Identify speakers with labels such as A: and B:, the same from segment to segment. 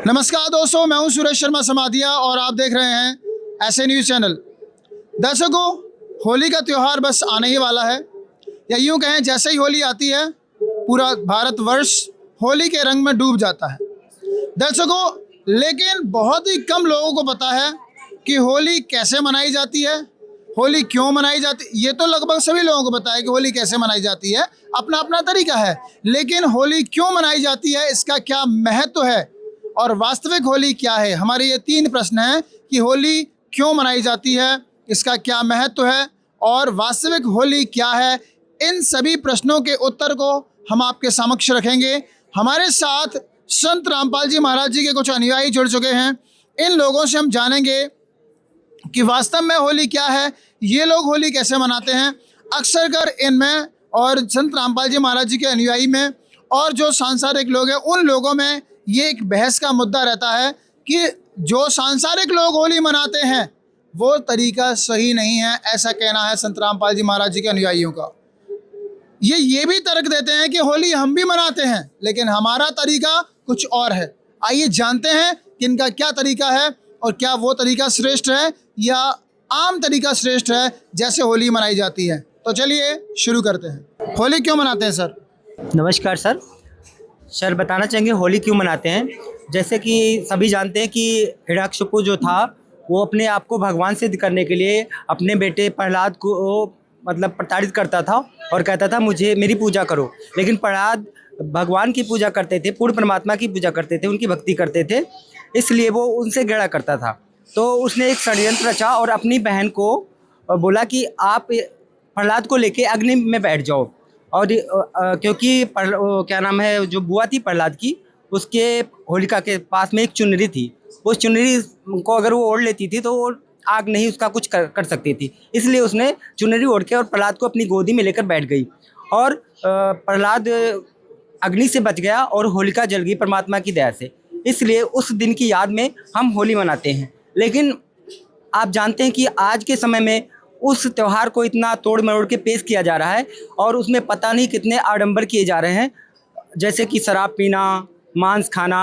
A: नमस्कार दोस्तों, मैं हूं सुरेश शर्मा समाधिया और आप देख रहे हैं ऐसे न्यूज़ चैनल। दर्शकों, होली का त्यौहार बस आने ही वाला है, या यूं कहें जैसे ही होली आती है पूरा भारतवर्ष होली के रंग में डूब जाता है। दर्शकों, लेकिन बहुत ही कम लोगों को पता है कि होली कैसे मनाई जाती है, होली क्यों मनाई जाती है। ये तो लगभग सभी लोगों को पता है कि होली कैसे मनाई जाती है, अपना अपना तरीका है, लेकिन होली क्यों मनाई जाती है, इसका क्या महत्व है और वास्तविक होली क्या है। हमारे ये 3 प्रश्न हैं कि होली क्यों मनाई जाती है, इसका क्या महत्व है और वास्तविक होली क्या है। इन सभी प्रश्नों के उत्तर को हम आपके समक्ष रखेंगे। हमारे साथ संत रामपाल जी महाराज जी के कुछ अनुयायी जुड़ चुके हैं। इन लोगों से हम जानेंगे कि वास्तव में होली क्या है, ये लोग होली कैसे मनाते हैं। अक्सर कर इनमें और संत रामपाल जी महाराज जी के अनुयायी में और जो सांसारिक लोग हैं उन लोगों में ये एक बहस का मुद्दा रहता है कि जो सांसारिक लोग होली मनाते हैं वो तरीका सही नहीं है, ऐसा कहना है संत रामपाल जी महाराज जी के अनुयायियों का। ये भी तर्क देते हैं कि होली हम भी मनाते हैं लेकिन हमारा तरीका कुछ और है। आइए जानते हैं कि इनका क्या तरीका है और क्या वो तरीका श्रेष्ठ है या आम तरीका श्रेष्ठ है जैसे होली मनाई जाती है। तो चलिए शुरू करते हैं। होली क्यों मनाते हैं सर?
B: नमस्कार सर बताना चाहेंगे होली क्यों मनाते हैं। जैसे कि सभी जानते हैं कि हिरण्यकशिपु जो था वो अपने आप को भगवान सिद्ध करने के लिए अपने बेटे प्रहलाद को मतलब प्रताड़ित करता था और कहता था मुझे मेरी पूजा करो, लेकिन प्रहलाद भगवान की पूजा करते थे, पूर्ण परमात्मा की पूजा करते थे, उनकी भक्ति करते थे, इसलिए वो उनसे घृणा करता था। तो उसने एक षड्यंत्र रचा और अपनी बहन को बोला कि आप प्रहलाद को लेके अग्नि में बैठ जाओ। और क्योंकि क्या नाम है, जो बुआ थी प्रहलाद की, उसके होलिका के पास में एक चुनरी थी, उस चुनरी को अगर वो ओढ़ लेती थी तो वो आग नहीं उसका कुछ कर सकती थी, इसलिए उसने चुनरी ओढ़ के और प्रहलाद को अपनी गोदी में लेकर बैठ गई और प्रहलाद अग्नि से बच गया और होलिका जल गई परमात्मा की दया से। इसलिए उस दिन की याद में हम होली मनाते हैं। लेकिन आप जानते हैं कि आज के समय में उस त्यौहार को इतना तोड़ मरोड़ के पेश किया जा रहा है और उसमें पता नहीं कितने आडंबर किए जा रहे हैं, जैसे कि शराब पीना, मांस खाना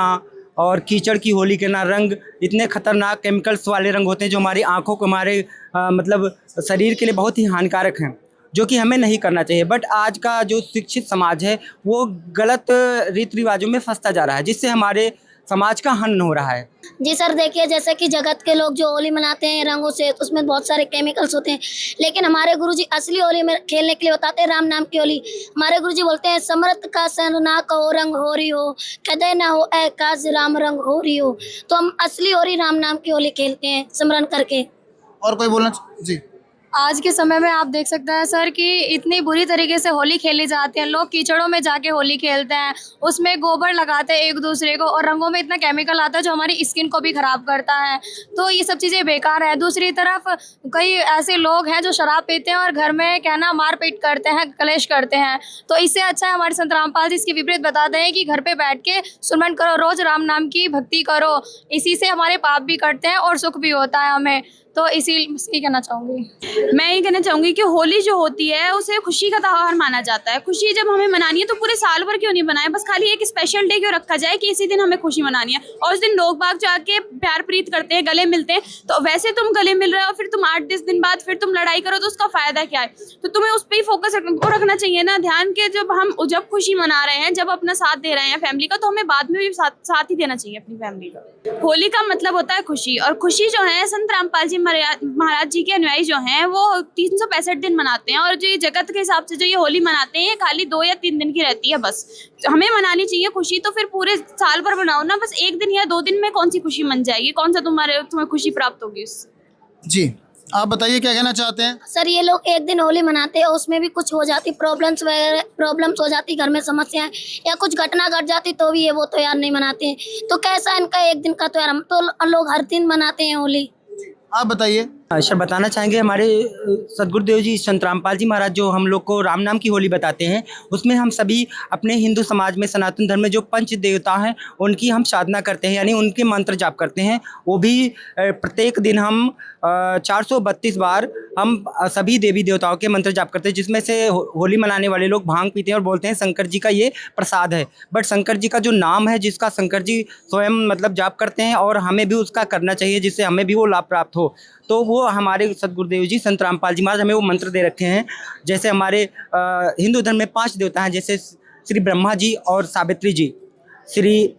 B: और कीचड़ की होली के ना रंग, इतने खतरनाक केमिकल्स वाले रंग होते हैं जो हमारी आँखों को, हमारे मतलब शरीर के लिए बहुत ही हानिकारक हैं, जो कि हमें नहीं करना चाहिए। बट आज का जो शिक्षित समाज है वो गलत रीति रिवाजों में फंसता जा रहा है, जिससे हमारे समाज का हनन हो रहा है।
C: जी सर, देखिए जैसे कि जगत के लोग जो होली मनाते हैं रंगों से, तो उसमें बहुत सारे केमिकल्स होते हैं, लेकिन हमारे गुरुजी असली होली में खेलने के लिए बताते हैं राम नाम की होली। हमारे गुरुजी बोलते हैं समर्थ का सन ना कहो रंग हो रही हो, कदे ना हो ए काज राम रंग हो रही हो। तो हम असली होली राम नाम की होली खेलते हैं स्मरण करके।
A: और कोई बोलना जी?
D: आज के समय में आप देख सकते हैं सर कि इतनी बुरी तरीके से होली खेली जाती है। लोग कीचड़ों में जाके होली खेलते हैं, उसमें गोबर लगाते हैं एक दूसरे को, और रंगों में इतना केमिकल आता है जो हमारी स्किन को भी ख़राब करता है। तो ये सब चीज़ें बेकार है। दूसरी तरफ कई ऐसे लोग हैं जो शराब पीते हैं और घर में क्या ना मारपीट करते हैं, कलेश करते हैं। तो इससे अच्छा है हमारे संत रामपाल जी इसके विपरीत बताते हैं कि घर पर बैठ के सुमन करो, रोज़ राम नाम की भक्ति करो, इसी से हमारे पाप भी कटते हैं और सुख भी होता है हमें। तो इसी कहना चाहूँगी।
E: मैं ये कहना चाहूँगी कि होली जो होती है उसे खुशी का त्यौहार माना जाता है। खुशी जब हमें मनानी है तो पूरे साल भर क्यों नहीं मनाएं, बस खाली एक स्पेशल डे क्यों रखा जाए कि इसी दिन हमें खुशी मनानी है। और उस दिन लोग बाग जाके प्यार प्रीत करते हैं, गले मिलते हैं। तो वैसे तुम गले मिल रहे हो, फिर तुम 8-10 दिन बाद फिर तुम लड़ाई करो तो उसका फायदा क्या है। तो तुम्हें उस पर ही फोकस रखना चाहिए ना ध्यान के, जब खुशी मना रहे हैं, जब अपना साथ दे रहे हैं फैमिली का, तो हमें बाद में भी साथ ही देना चाहिए अपनी फैमिली का। होली का मतलब होता है खुशी, और खुशी जो है संत रामपाल जी महाराज जी के अनुयायी जो हैं वो 365 दिन मनाते हैं। और जो ये जगत के हिसाब से जो ये होली मनाते हैं, ये खाली 2 या 3 दिन की रहती है बस। हमें मनानी चाहिए खुशी, तो फिर पूरे साल भर मनाओ ना, बस 1 दिन या 2 दिन में कौन सी खुशी मन जाएगी, कौन सा तुम्हें खुशी प्राप्त होगी उससे।
A: जी, आप बताइए क्या कहना चाहते हैं?
C: सर, ये लोग एक दिन होली मनाते हैं, उसमें भी कुछ हो जाती प्रॉब्लम्स वगैरह, प्रॉब्लम्स हो जाती, घर में समस्याएं या कुछ घटना घट जाती, तो भी ये वो त्योहार नहीं मनाते हैं। तो कैसा इनका एक दिन का त्योहार? हम तो लोग हर दिन मनाते हैं होली।
A: आप बताइए।
B: सर बताना चाहेंगे हमारे सदगुरुदेव जी संत रामपाल जी महाराज जो हम लोग को राम नाम की होली बताते हैं, उसमें हम सभी अपने हिंदू समाज में सनातन धर्म में जो पंच देवता हैं उनकी हम साधना करते हैं, यानी उनके मंत्र जाप करते हैं। वो भी प्रत्येक दिन हम 432 बार हम सभी देवी देवताओं के मंत्र जाप करते हैं, जिसमें से होली मनाने वाले लोग भांग पीते हैं और बोलते हैं शंकर जी का ये प्रसाद है। बट शंकर जी का जो नाम है, जिसका शंकर जी स्वयं मतलब जाप करते हैं और हमें भी उसका करना चाहिए, जिससे हमें भी वो लाभ प्राप्त हो। तो वो हमारे सदगुरुदेव जी संत रामपाल जी महाराज हमें वो मंत्र दे रखे हैं। जैसे हमारे हिंदू धर्म में 5 देवता हैं, जैसे श्री ब्रह्मा जी और सावित्री जी, श्री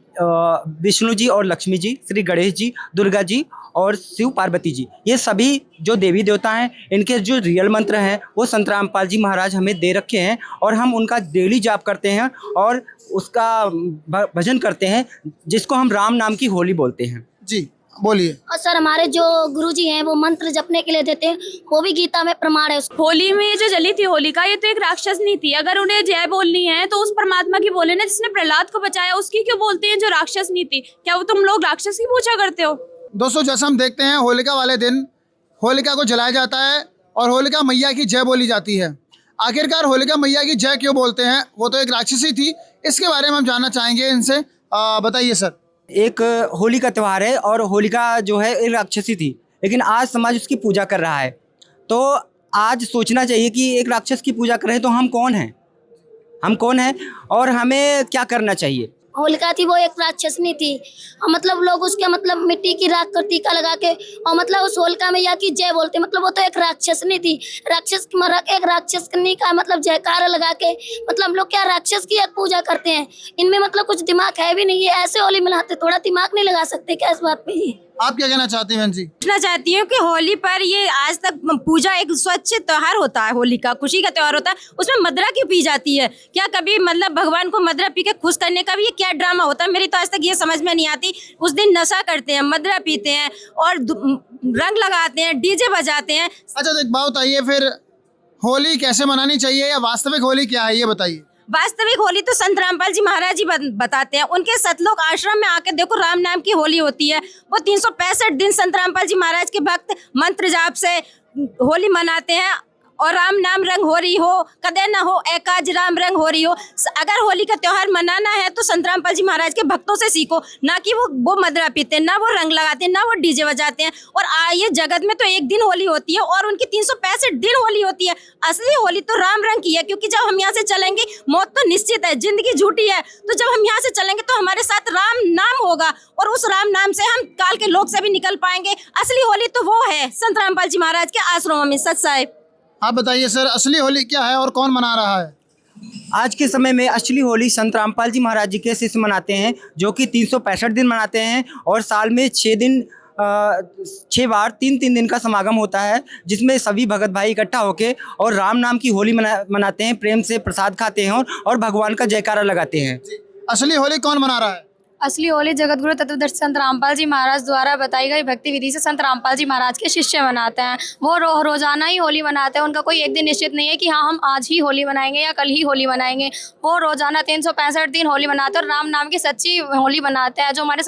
B: विष्णु जी और लक्ष्मी जी, श्री गणेश जी, दुर्गा जी और शिव पार्वती जी। ये सभी जो देवी देवता हैं, इनके जो रियल मंत्र हैं वो संत रामपाल जी महाराज हमें दे रखे हैं और हम उनका डेली जाप करते हैं और उसका भजन करते हैं, जिसको हम राम नाम की होली बोलते हैं।
A: जी बोलिए।
C: और सर हमारे जो गुरुजी हैं वो मंत्र जपने के लिए देते हैं, वो भी गीता में प्रमाण है।
E: होली में जो जली थी होलिका, ये तो एक राक्षस नहीं थी। अगर उन्हें जय बोलनी है तो उस परमात्मा की बोले ना, जिसने प्रहलाद को बचाया, उसकी क्यों बोलते हैं जो राक्षस नहीं थी? क्या वो तुम लोग राक्षस की पूछा करते हो?
A: दोस्तों जैसा हम देखते हैं होलिका वाले दिन होलिका को जलाया जाता है और होलिका मैया की जय बोली जाती है। आखिरकार होलिका मैया की जय क्यों बोलते हैं? वो तो एक राक्षसी थी, इसके बारे में हम जानना चाहेंगे इनसे। बताइए सर।
B: एक होली का त्यौहार है और होलिका जो है एक राक्षसी थी, लेकिन आज समाज उसकी पूजा कर रहा है। तो आज सोचना चाहिए कि एक राक्षस की पूजा कर रहे हैं तो हम कौन हैं, हम कौन हैं और हमें क्या करना चाहिए।
C: होलिका थी वो एक राक्षसनी थी और मतलब लोग उसके मतलब मिट्टी की राख कर टीका लगा के और मतलब उस होलिका मैया की जय बोलते, मतलब वो तो एक राक्षसनी थी। राक्षस की एक राक्षसनी का मतलब जयकारा लगा के मतलब हम लोग क्या राक्षस की एक पूजा करते हैं। इनमें मतलब कुछ दिमाग है भी नहीं, ये ऐसे होली मनाते, थोड़ा दिमाग नहीं लगा सकते क्या इस बात पे?
A: आप क्या कहना चाहती हैं बहन जी?
F: पूछना चाहती हूँ कि होली पर ये आज तक पूजा एक स्वच्छ त्योहार होता है, होली का खुशी का त्योहार होता है, उसमें मदरा क्यों पी जाती है? क्या कभी मतलब भगवान को मदरा पी के खुश करने का भी ये क्या ड्रामा होता है? मेरी तो आज तक ये समझ में नहीं आती। उस दिन नशा करते हैं, मदरा पीते हैं और रंग लगाते हैं, डीजे बजाते हैं।
A: अच्छा तो एक बात बताइए, फिर होली कैसे मनानी चाहिए या वास्तविक होली क्या है ये बताइए।
F: वास्तविक होली तो संत रामपाल जी महाराज जी बताते हैं। उनके सतलोक आश्रम में आके देखो, राम नाम की होली होती है। वो 365 दिन संत रामपाल जी महाराज के भक्त मंत्र जाप से होली मनाते हैं और राम नाम रंग हो रही हो, कदे न हो एकाज राम रंग हो रही हो। अगर होली का त्योहार मनाना है तो संत रामपाल जी महाराज के भक्तों से सीखो, ना कि वो मदरा पीते हैं, ना वो रंग लगाते हैं, ना वो डीजे बजाते हैं। और ये जगत में तो एक दिन होली होती है और उनकी 365 दिन होली होती है। असली होली तो राम रंग की है, क्योंकि जब हम यहाँ से चलेंगे मौत तो निश्चित है, जिंदगी झूठी है। तो जब हम यहाँ से चलेंगे तो हमारे साथ राम नाम होगा और उस राम नाम से हम काल के लोक से भी निकल पाएंगे। असली होली तो वो है संत रामपाल जी महाराज के आश्रमों में। सच साहिब
A: आप बताइए सर, असली होली क्या है और कौन मना रहा है?
B: आज के समय में असली होली संत रामपाल जी महाराज जी के शिष्य मनाते हैं, जो कि 365 दिन मनाते हैं और साल में 6 बार 3-3 दिन का समागम होता है, जिसमें सभी भगत भाई इकट्ठा होकर और राम नाम की होली मनाते हैं, प्रेम से प्रसाद खाते हैं और भगवान का जयकारा लगाते हैं।
A: असली होली कौन मना रहा है?
D: असली होली जगतगुरु तत्वदर्शी संत रामपाल जी महाराज द्वारा बताई गई भक्ति विधि से संत रामपाल जी महाराज के शिष्य मनाते हैं। वो रोजाना ही होली मनाते हैं। उनका कोई एक दिन निश्चित नहीं है कि हाँ हम आज ही होली मनाएंगे या कल ही होली मनाएंगे। वो रोजाना 365 दिन होली मनाते हैं और राम नाम की सच्ची होली मनाते हैं, जो हमारे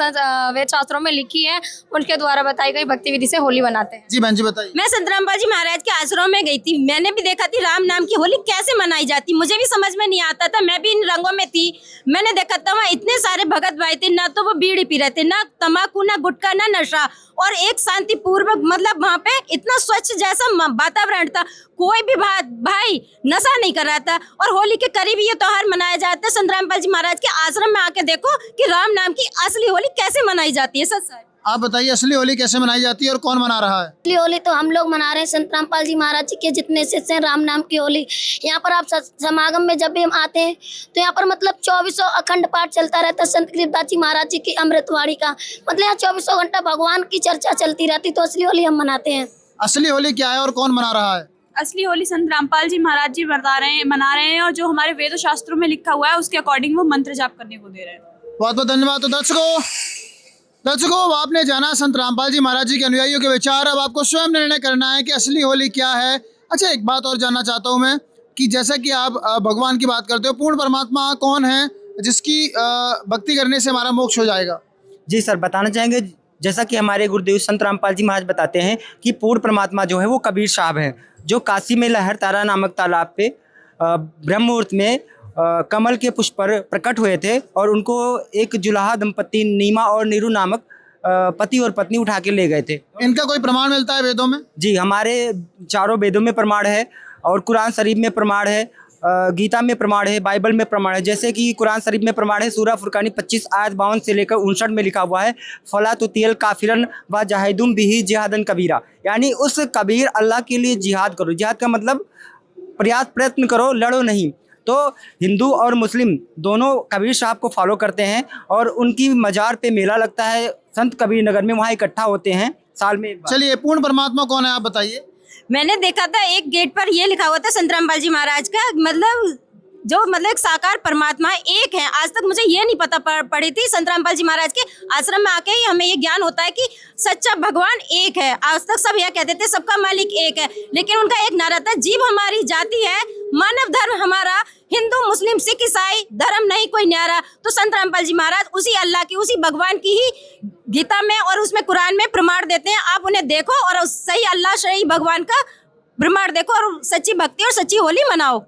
D: वेद शास्त्रों में लिखी है, उनके द्वारा बताई गई भक्ति विधि से होली मनाते हैं।
A: जी बहन जी बताइए।
F: मैं संत रामपाल जी महाराज के आश्रम में गई थी, मैंने भी देखा थी राम नाम की होली कैसे मनाई जाती। मुझे भी समझ में नहीं आता था, मैं भी इन रंगों में थी। मैंने देखा था वहाँ इतने सारे भगत भाई थे, ना तो वो बीड़ी पी रहे थे, ना तंबाकू, ना गुटखा, ना नशा, और एक शांतिपूर्वक मतलब वहाँ पे इतना स्वच्छ जैसा वातावरण था। कोई भी भाई नशा नहीं कर रहा था और होली के करीब ये त्योहार मनाया जाता है। संत रामपाल जी महाराज के आश्रम में आके देखो कि राम नाम की असली होली कैसे मनाई जाती है। सच सच
A: आप बताइए, असली होली कैसे मनाई जाती है और कौन मना रहा है?
C: असली होली तो हम लोग मना रहे हैं, संत रामपाल जी महाराज जी के जितने शिष्य हैं, राम नाम की होली। यहाँ पर आप समागम में जब भी हम आते हैं तो यहाँ पर मतलब 24 अखंड पाठ चलता रहता है संत गिरिदास जी महाराज जी की अमृतवाणी का। मतलब यहाँ 24 घंटा भगवान की चर्चा चलती रहती। तो असली होली हम मनाते हैं।
A: असली होली क्या है और कौन मना रहा है?
E: असली होली संत रामपाल जी महाराज जी मना रहे हैं और जो हमारे वेद शास्त्रों में लिखा हुआ है उसके अकॉर्डिंग वो मंत्र जाप करने को दे रहे हैं।
A: बहुत बहुत धन्यवाद। तो दर्शकों आपने जाना संत रामपाल जी महाराज जी के अनुयायियों के विचार। अब आपको स्वयं निर्णय करना है कि असली होली क्या है। अच्छा एक बात और जानना चाहता हूँ मैं कि जैसा कि आप भगवान की बात करते हो, पूर्ण परमात्मा कौन है जिसकी भक्ति करने से हमारा मोक्ष हो जाएगा?
B: जी सर बताना चाहेंगे, जैसा कि हमारे गुरुदेव संत रामपाल जी महाराज बताते हैं कि पूर्ण परमात्मा जो है वो कबीर साहब हैं, जो काशी में लहर तारा नामक तालाब पे ब्रह्म मुहूर्त में कमल के पुष्प पर प्रकट हुए थे और उनको एक जुलाहा दंपति नीमा और नीरू नामक पति और पत्नी उठा के ले गए थे।
A: इनका कोई प्रमाण मिलता है वेदों में?
B: जी, हमारे चारों वेदों में प्रमाण है और कुरान शरीफ में प्रमाण है, गीता में प्रमाण है, बाइबल में प्रमाण है। जैसे कि कुरान शरीफ में प्रमाण है, सूरह फुरकानी 25 आयत 52 से लेकर 59 में लिखा हुआ है, फला तुतियल काफिरन व जाहिदुम बिही जिहादन कबीरा, यानी उस कबीर अल्लाह के लिए जिहाद करो। जिहाद का मतलब प्रयत्न करो, लड़ो नहीं। तो हिंदू और मुस्लिम दोनों कबीर साहब को फॉलो करते हैं और उनकी मज़ार पे मेला लगता है संत कबीर नगर में, वहाँ इकट्ठा होते हैं साल में एक बार।
A: चलिए, पूर्ण परमात्मा कौन है आप बताइए।
F: मैंने देखा था एक गेट पर ये लिखा हुआ था संत रामपाल जी महाराज का, मतलब एक साकार परमात्मा एक है। आज तक मुझे ये नहीं पता पड़ी थी, संत रामपाल जी महाराज के आश्रम में आके ही हमें ये ज्ञान होता है कि सच्चा भगवान एक है। आज तक सब यह कहते थे सबका मालिक एक है, लेकिन उनका एक नारा था, जीव हमारी जाति है, मानव धर्म हमारा, हिंदू मुस्लिम सिख ईसाई धर्म नहीं कोई न्यारा। तो संत रामपाल जी महाराज उसी अल्लाह की, उसी भगवान की ही गीता में और उसमें कुरान में प्रमाण देते हैं। आप उन्हें देखो और सही अल्लाह सही भगवान का प्रमाण देखो और सच्ची भक्ति और सच्ची होली मनाओ।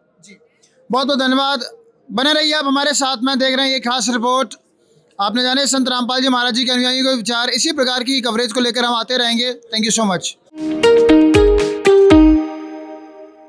A: बहुत बहुत धन्यवाद, बने रहिए आप हमारे साथ में, देख रहे हैं ये खास रिपोर्ट। आपने जाने संत रामपाल जी महाराज जी के अनुयायियों के विचार, इसी प्रकार की कवरेज को लेकर हम आते रहेंगे। Thank you so much.